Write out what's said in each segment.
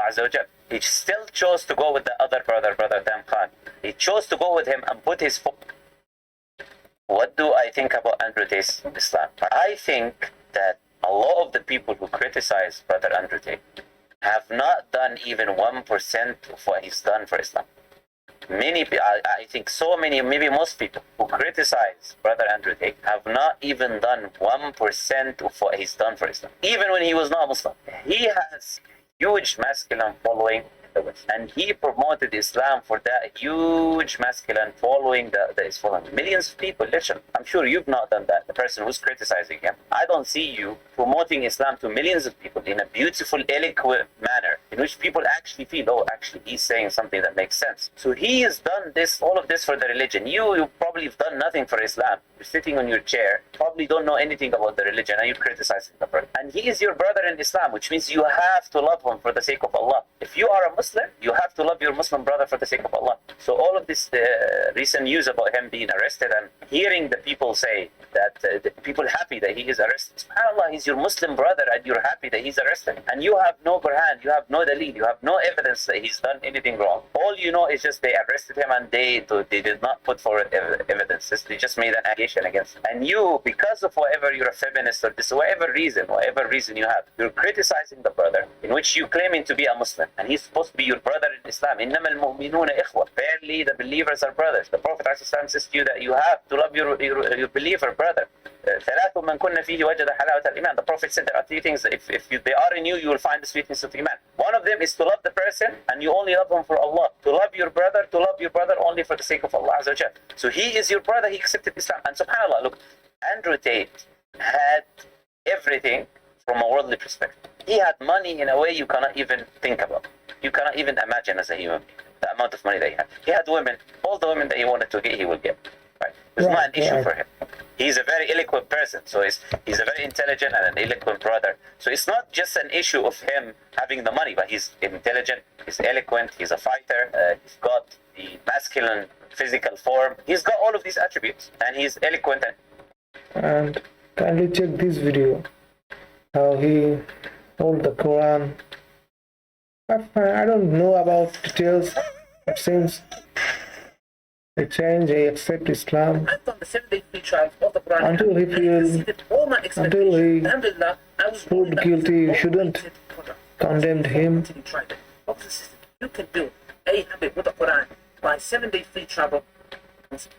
Azza wa Jal. He still chose to go with the other brother Tam Khan. He chose to go with him and put his foot. What do I think about Andrew Tate's Islam? I think that a lot of the people who criticize Brother Andrew Tate have not done even 1% of what he's done for Islam. I think so many, maybe most people who criticize Brother Andrew Tate have not even done 1% of what he's done for Islam. Even when he was not Muslim. He has huge masculine following in the West. And he promoted Islam for that huge masculine following that is following. Millions of people, literally. I'm sure you've not done that, the person who's criticizing him. I don't see you promoting Islam to millions of people in a beautiful, eloquent manner, in which people actually feel, oh, actually, he's saying something that makes sense. So he has done this, all of this for the religion. You probably have done nothing for Islam. You're sitting on your chair, probably don't know anything about the religion, and you're criticizing the person. And he is your brother in Islam, which means you have to love him for the sake of Allah. If you are a Muslim, you have to love your Muslim brother for the sake of Allah. So all of this recent news about him being arrested, and hearing the people say that the people happy that he is arrested. SubhanAllah, he's your Muslim brother and you're happy that he's arrested. And you have no Quran, you have no dalil, you have no evidence that he's done anything wrong. All you know is just they arrested him and they did not put forward evidence. They just made an allegation against him. And you, because of whatever you're a feminist or this, whatever reason you have, you're criticizing the brother in which you claiming to be a Muslim. And he's supposed to be your brother in Islam. إِنَّمَا الْمُؤْمِنُونَ إِخْوَةٌ. Barely the believers are brothers. The Prophet ﷺ says to you that you have to love your believer brother. ثلاث من كن فيه وجد حلاوة الإيمان. The Prophet said there are three things. If they are in you, you will find the sweetness of Iman. One of them is to love the person, and you only love him for Allah. To love your brother only for the sake of Allah Azza wa Jal. So he is your brother. He accepted Islam. And SubhanAllah, look, Andrew Tate had everything from a worldly perspective. He had money in a way you cannot even think about. You cannot even imagine as a human being the amount of money that he had. He had women. All the women that he wanted to get, he would get. Right? It's not an issue for him. He's a very eloquent person. So he's a very intelligent and an eloquent brother. So it's not just an issue of him having the money, but he's intelligent, he's eloquent, he's a fighter, he's got the masculine physical form. He's got all of these attributes, and he's eloquent. And kindly check this video, how he told the Quran. I don't know about details. It seems he changed, he accepted Islam until he feels, until he proved guilty. You shouldn't condemn him. You can build a habit with the Quran by 7-day free travel.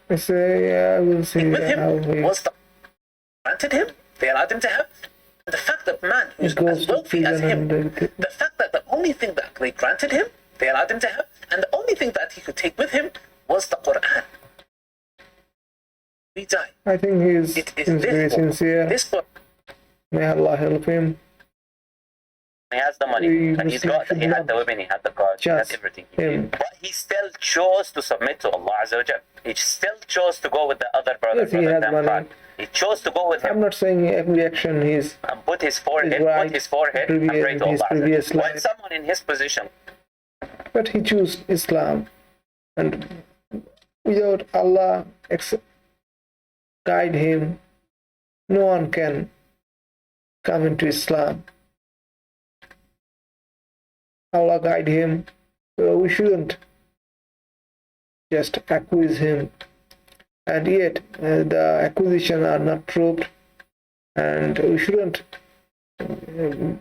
I say, yeah, we'll see how he Granted him, they allowed him to have. The fact that man who's goes as to wealthy as him, prison. the fact that the only thing that they granted him, they allowed him to have, and the only thing that he could take with him was the Quran. We die. I think he's very sincere. This book. May Allah help him. He has the money, and he had the women, he had the cars, he had everything. But he still chose to submit to Allah Azza wa Jal. He still chose to go with the other brother. Yes, he had money. He chose to go with him. I'm not saying every action he's and put his forehead, right, and pray to Allah. Previous When life. someone in his position, But he chose Islam, and without Allah guide him, no one can come into Islam. Allah guide him, so we shouldn't just accuse him. And yet the accusations are not proved, and we shouldn't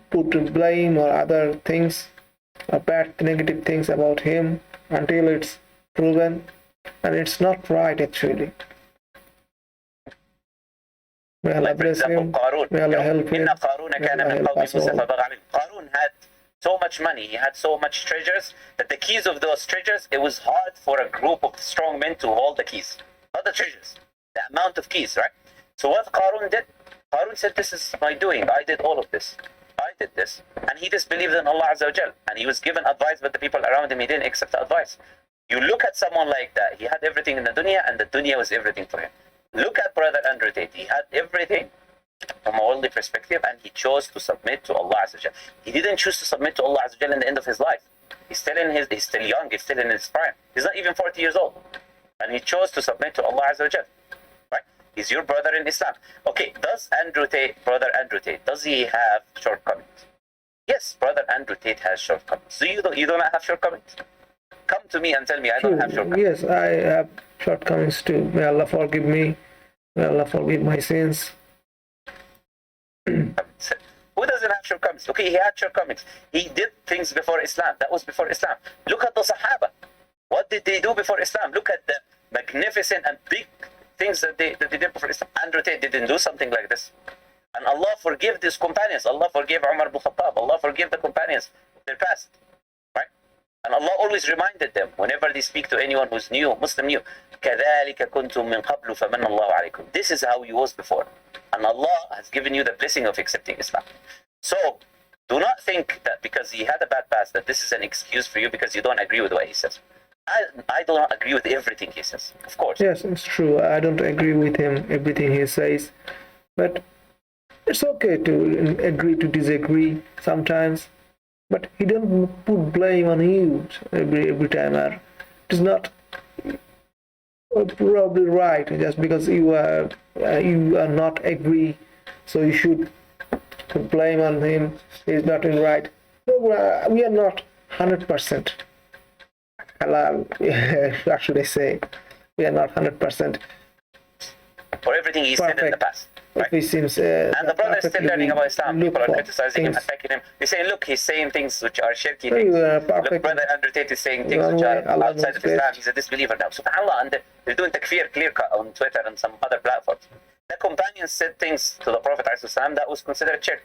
put blame or other things, bad negative things about him until it's proven, and it's not right actually. May Allah bless him. May Allah help him. Qarun had so much money, he had so much treasures, that the keys of those treasures, it was hard for a group of strong men to hold the keys. Not the treasures, the amount of keys, right? So what Qarun did, Qarun said, this is my doing, I did all of this. I did this. And he disbelieved in Allah Azza wa Jal. And he was given advice by the people around him, he didn't accept the advice. You look at someone like that, he had everything in the dunya, and the dunya was everything for him. Look at Brother Andrew Tate, he had everything from a worldly perspective, and he chose to submit to Allah Azza wa Jal. He didn't choose to submit to Allah Azza wa Jal in the end of his life. He's still young, he's still in his prime. He's not even 40 years old. And he chose to submit to Allah Azza wa Jal. Right? He's your brother in Islam. Okay, does Brother Andrew Tate, does he have shortcomings? Yes, brother Andrew Tate has shortcomings. You do not have shortcomings? Come to me and tell me I don't have shortcomings. Yes, I have shortcomings too. May Allah forgive me. May Allah forgive my sins. Who doesn't have shortcomings? Okay, he had shortcomings. He did things before Islam. That was before Islam. Look at the Sahaba. What did they do before Islam? Look at the magnificent and big things that they did before Islam. Andrew Tate didn't do something like this. And Allah forgive these companions. Allah forgive Umar ibn Khattab. Allah forgive the companions of their past. Right? And Allah always reminded them whenever they speak to anyone who's new, Muslim new, كَذَلِكَ كُنْتُم مِّن قَبْلُ فَمَنَّ اللَّهُ عَلَيْكُمْ. This is how you was before. And Allah has given you the blessing of accepting Islam. So, do not think that because he had a bad past that this is an excuse for you because you don't agree with what he says. I do not agree with everything he says, of course. Yes, it's true. I don't agree with him, everything he says. But it's okay to agree to disagree sometimes. But he don't put blame on you every time. It is not probably right just because you are not agree, so you should put blame on him. He's not in right. No, we are not 100% halal. What should I say? We are not 100% for everything he said in the past. Right. If he seems, and the brother is still learning about Islam. People are criticizing him, attacking him. They say, look, he's saying things which are shirky things. Look, brother Andrew Tate is saying things which are outside of Islam. He's a disbeliever now. SubhanAllah, and they're doing takfir clear cut on Twitter and some other platforms. The companions said things to the Prophet ﷺ that was considered shirk.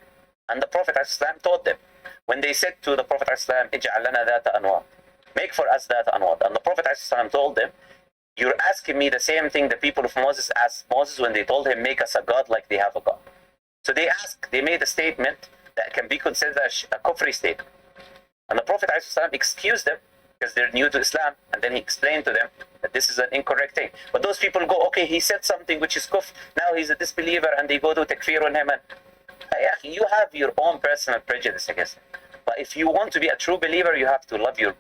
And the Prophet ﷺ taught them. When they said to the Prophet ﷺ, اجعل لنا ذات أنواط, make for us ذات أنواط. And the Prophet ﷺ told them, you're asking me the same thing the people of Moses asked Moses when they told him, make us a god like they have a god. So they made a statement that can be considered a kufri statement. And the Prophet ﷺ excused them because they're new to Islam, and then he explained to them that this is an incorrect thing. But those people go, okay, he said something which is kufr, now he's a disbeliever, and they go to takfir on him. And you have your own personal prejudice against him. But if you want to be a true believer, you have to love your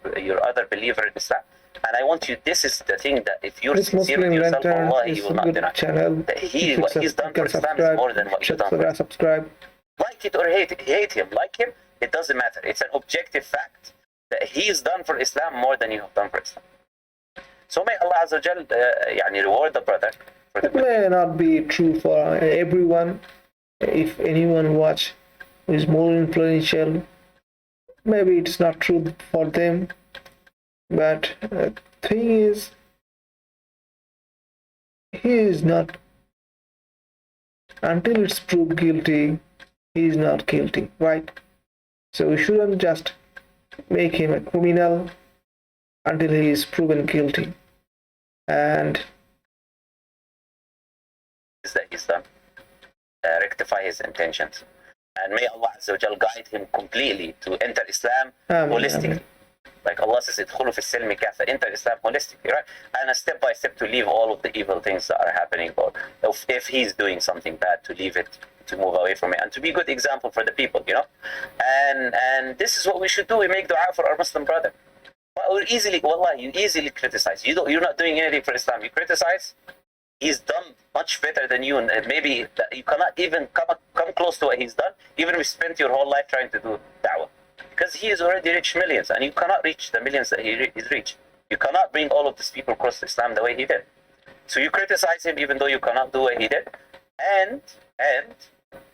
other believer in Islam. And I want you, this is the thing that if you're sincere with yourself, Allah, you will not deny. That what he's done for Islam is more than what you've done for Islam. Subscribe. Like it or hate him, like him, it doesn't matter. It's an objective fact that he's done for Islam more than you have done for Islam. So may Allah Azza wa Jal reward the brother for the It may not be true for everyone. If anyone watch who is more influential, maybe it's not true for them. But the thing is, he is not, until it's proved guilty, he is not guilty, right? So we shouldn't just make him a criminal until he is proven guilty. And that he's done, rectify his intentions. And may Allah Azza wa Jal guide him completely to enter Islam holistically. Like Allah says, ادخلوا في السلم كافة, enter Islam holistically, right? And a step by step to leave all of the evil things that are happening, or if he's doing something bad, to leave it, to move away from it, and to be a good example for the people, And this is what we should do. We make dua for our Muslim brother. But you easily criticize. You're not doing anything for Islam. You criticize. He's done much better than you, and maybe you cannot even come close to what he's done, even if you spent your whole life trying to do da'wah. Because he has already reached millions, and you cannot reach the millions that he's reached. You cannot bring all of these people across Islam the way he did. So you criticize him even though you cannot do what he did, and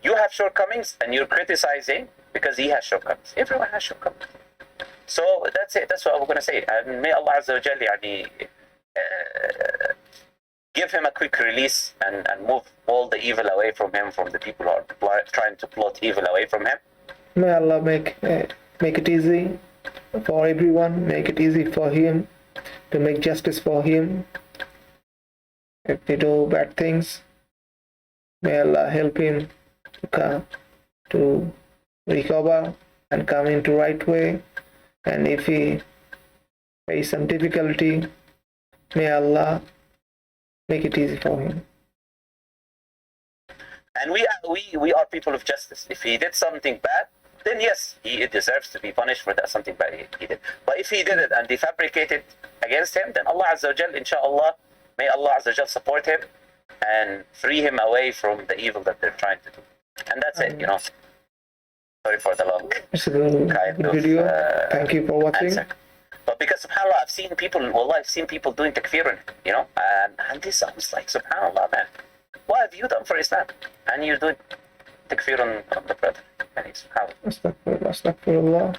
you have shortcomings, and you're criticizing because he has shortcomings. Everyone has shortcomings. So that's it. That's what we're going to say. And may Allah Azza wa Jalla give him a quick release and move all the evil away from him, from the people who are trying to plot evil away from him. may Allah make it easy for everyone, make it easy for him to make justice for him. If they do bad things, may Allah help him to recover and come into right way. And if he face some difficulty, may Allah make it easy for him. And we are people of justice. If he did something bad, then yes, he deserves to be punished for that something bad he did. But if he did it and they fabricated against him, then Allah Azza wa Jal, inshallah, may Allah Azza wa Jal support him and free him away from the evil that they're trying to do. And that's it, Sorry for the long It's a good kind of video. Thank you for watching. answer. But because subhanAllah, I've seen people doing takfir, you know, and this sounds like subhanAllah, man. What have you done for Islam? And you're doing takfir on the brother. And it's how. Astaghfirullah, astaghfirullah.